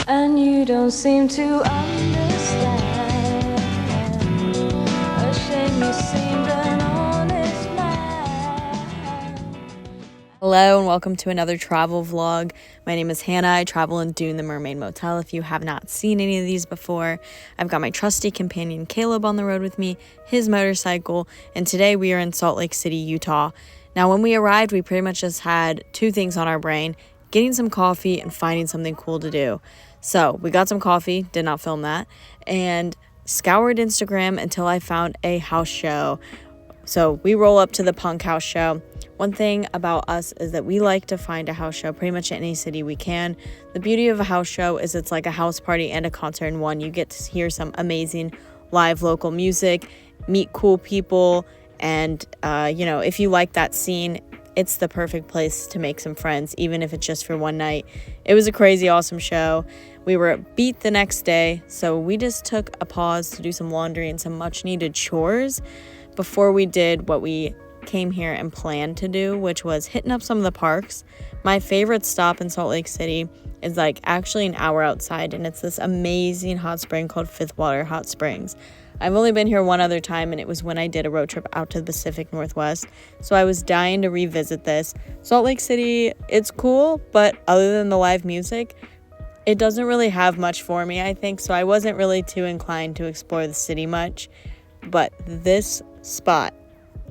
and you don't seem to understand. A shame you seemed an honest man. Hello and welcome to another travel vlog. My name is Hannah. I travel in Dune, the Mermaid Motel. If you have not seen any of these before, I've got my trusty companion Caleb on the road with me, his motorcycle, and today we are in Salt Lake City, Utah. Now, when we arrived, we pretty much just had two things on our brain: getting some coffee and finding something cool to do. So we got some coffee, did not film that, and scoured Instagram until I found a house show. So we roll up to the punk house show. One thing about us is that we like to find a house show pretty much in any city we can. The beauty of a house show is it's like a house party and a concert in one. You get to hear some amazing live local music, meet cool people, and if you like that scene, it's the perfect place to make some friends, even if it's just for one night. It was a crazy awesome show. We were beat the next day, so we just took a pause to do some laundry and some much needed chores before we did what we came here and planned to do, which was hitting up some of the parks. My favorite stop in Salt Lake City is actually an hour outside, and it's this amazing hot spring called Fifth Water Hot Springs. I've only been here one other time, and it was when I did a road trip out to the Pacific Northwest, so I was dying to revisit this. Salt Lake City, it's cool, but other than the live music, it doesn't really have much for me, I think, so I wasn't really too inclined to explore the city much. But this spot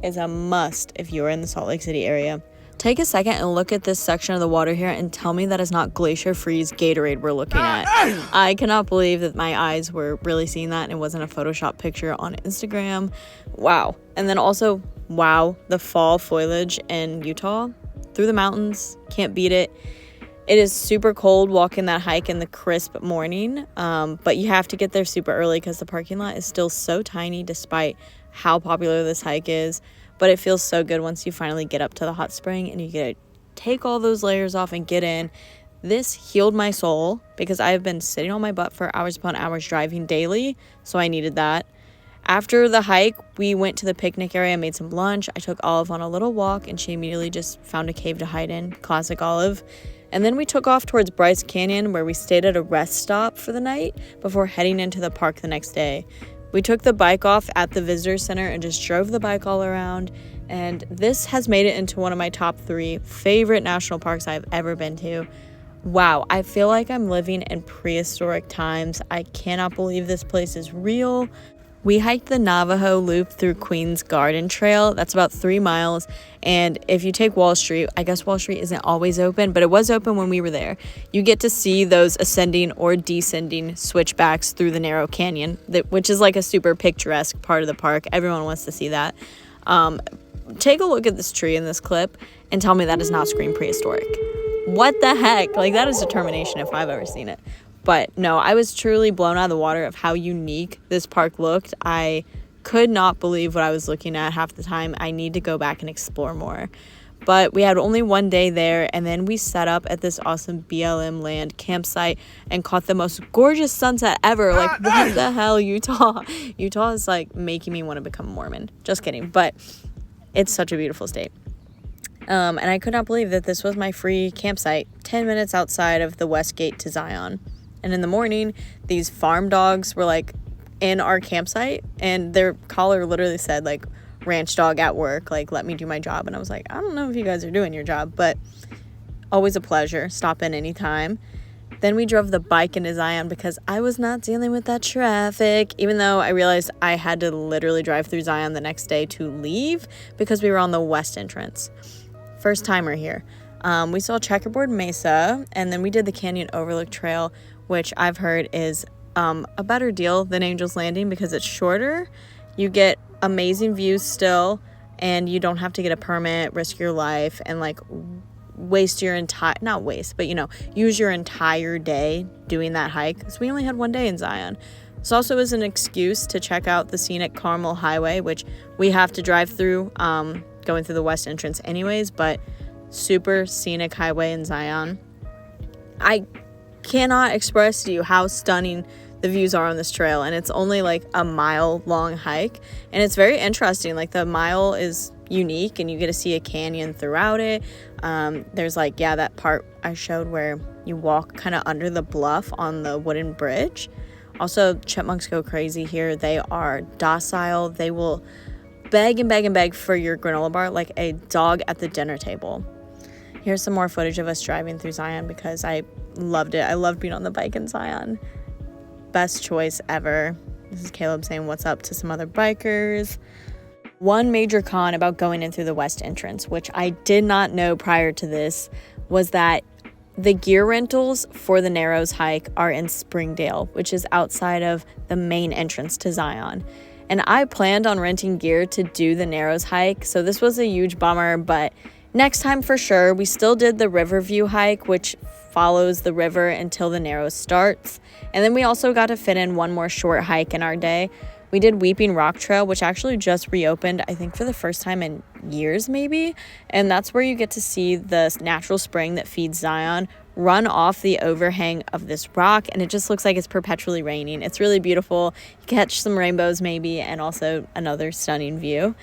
is a must if you're in the Salt Lake City area. Take a second and look at this section of the water here and tell me that is not Glacier Freeze Gatorade we're looking at. I cannot believe that my eyes were really seeing that and it wasn't a Photoshop picture on Instagram. Wow. And then also, wow, the fall foliage in Utah. Through the mountains, can't beat it. It is super cold walking that hike in the crisp morning, but you have to get there super early because the parking lot is still so tiny despite how popular this hike is. But it feels so good once you finally get up to the hot spring and you get to take all those layers off and get in. This healed my soul because I have been sitting on my butt for hours upon hours driving daily, so I needed that. After the hike, we went to the picnic area, made some lunch. I took Olive on a little walk, and she immediately just found a cave to hide in. Classic Olive. And then we took off towards Bryce Canyon, where we stayed at a rest stop for the night before heading into the park the next day. We took the bike off at the visitor center and just drove the bike all around. And this has made it into one of my top 3 favorite national parks I've ever been to. Wow, I feel like I'm living in prehistoric times. I cannot believe this place is real. We hiked the Navajo Loop through Queen's Garden Trail. That's about 3 miles. And if you take Wall Street, I guess Wall Street isn't always open, but it was open when we were there. You get to see those ascending or descending switchbacks through the narrow canyon, which is like a super picturesque part of the park. Everyone wants to see that. Take a look at this tree in this clip and tell me that does not scream prehistoric. What the heck? That is determination if I've ever seen it. But no, I was truly blown out of the water of how unique this park looked. I could not believe what I was looking at half the time. I need to go back and explore more. But we had only one day there, and then we set up at this awesome BLM land campsite and caught the most gorgeous sunset ever. What the hell, Utah? Utah is making me want to become a Mormon. Just kidding. But it's such a beautiful state. And I could not believe that this was my free campsite, 10 minutes outside of the West Gate to Zion. And in the morning, these farm dogs were in our campsite, and their collar literally said ranch dog at work, let me do my job. And I was I don't know if you guys are doing your job, but always a pleasure. Stop in anytime. Then we drove the bike into Zion because I was not dealing with that traffic, even though I realized I had to literally drive through Zion the next day to leave because we were on the west entrance. First timer here. We saw Checkerboard Mesa, and then we did the Canyon Overlook Trail, which I've heard is a better deal than Angel's Landing because it's shorter. You get amazing views still, and you don't have to get a permit, risk your life, and waste your use your entire day doing that hike, because we only had one day in Zion. This also is an excuse to check out the scenic Carmel Highway, which we have to drive through going through the west entrance anyways, but super scenic highway in Zion. I cannot express to you how stunning the views are on this trail, and it's only a mile long hike, and it's very interesting. The mile is unique, and you get to see a canyon throughout it. There's like, yeah, that part I showed where you walk kind of under the bluff on the wooden bridge. Also, chipmunks go crazy here. They are docile. They will beg and beg and beg for your granola bar like a dog at the dinner table. Here's some more footage of us driving through Zion because I loved it. I loved being on the bike in Zion. Best choice ever. This is Caleb saying what's up to some other bikers. One major con about going in through the west entrance, which I did not know prior to this, was that the gear rentals for the Narrows hike are in Springdale, which is outside of the main entrance to Zion. And I planned on renting gear to do the Narrows hike, so this was a huge bummer, but next time for sure. We still did the Riverview hike, which follows the river until the Narrows starts. And then we also got to fit in one more short hike in our day. We did Weeping Rock Trail, which actually just reopened, I think for the first time in years maybe. And that's where you get to see the natural spring that feeds Zion run off the overhang of this rock. And it just looks like it's perpetually raining. It's really beautiful. You catch some rainbows maybe, and also another stunning view.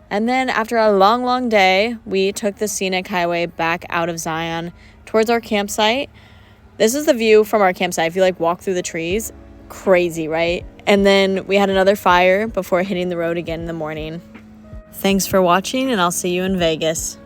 And then after a long, long day, we took the scenic highway back out of Zion towards our campsite. This is the view from our campsite. If you like walk through the trees, crazy, right? And then we had another fire before hitting the road again in the morning. Thanks for watching, and I'll see you in Vegas.